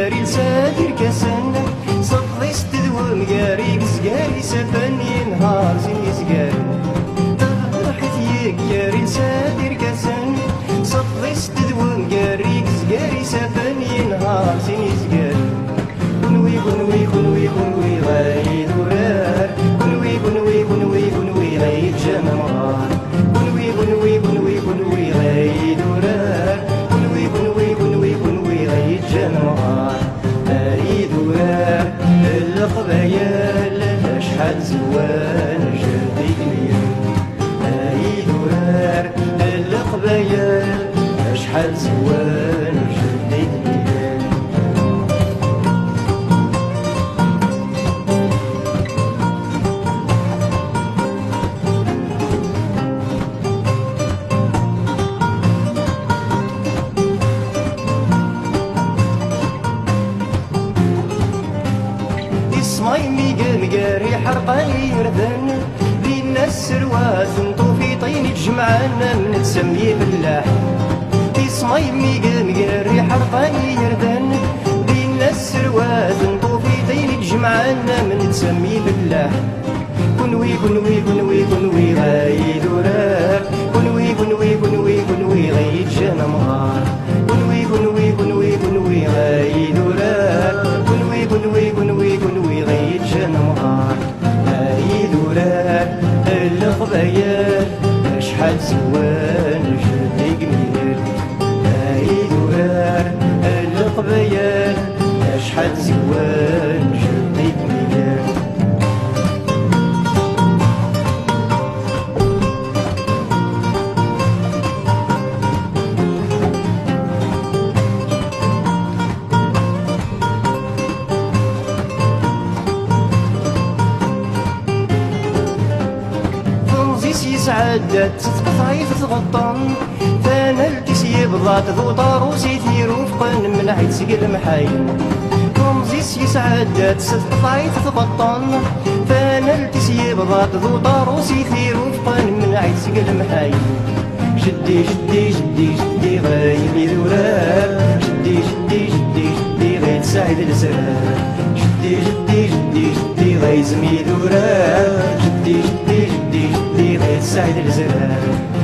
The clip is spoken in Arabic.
قاري لسادير كاسن صفي ستدوم قاري كسقاري سفن ينهار زين زقاري طرحت يك قاري لسادير كاسن صفي ستدوم قاري كسقاري سفن ينهار زين زقاري كنوي كنوي كنوي كنوي غايد ورار كنوي كنوي كنوي كنوي غايد جامع مغار كنوي كنوي كنوي كنوي غايد ورار كنوي كنوي كنوي كنوي غايد جامع مغار غايد ورار القبايل شحال زوان جدي كبير غايد ورار القبايل شحال زوان جدي كبير اسمعي مقاري حرقاني يردن بين السروات نطوفي طيني جمعانا من تسمي فلاح اسمعي مقاري حرقاني يردن بين السروات نطوفي طيني جمعانا من تسمي فلاح كنوي كنوي كنوي كنوي غايد ورار كنوي كنوي كنوي كنوي غايد جانا مغار كنوي كنوي كنوي كنوي غايد ورار كنوي كنوي كنوي كنوي غايد جانا مغار غايد ورار القبايل شحال زوان جدي جميل غايد ورار القبايل شحال زوان جدي جميل سعدت تقطعي تغطن فانا الكسي بضات ذو طاروسي ثيرو فقن من عيد سقل محاين تمزيس يسعدت تقطعي تغطن فانا الكسي بضات ذو طاروسي ثيرو فقن من عيد سقل محاين جدي جدي جدي جدي غايلي ذورار جدي جدي جدي جدي غايد سعيد الزرار جدي جدي جدي جدي غايزمي ذورار جدي جدي جدي جدي غايد سعيد الزرار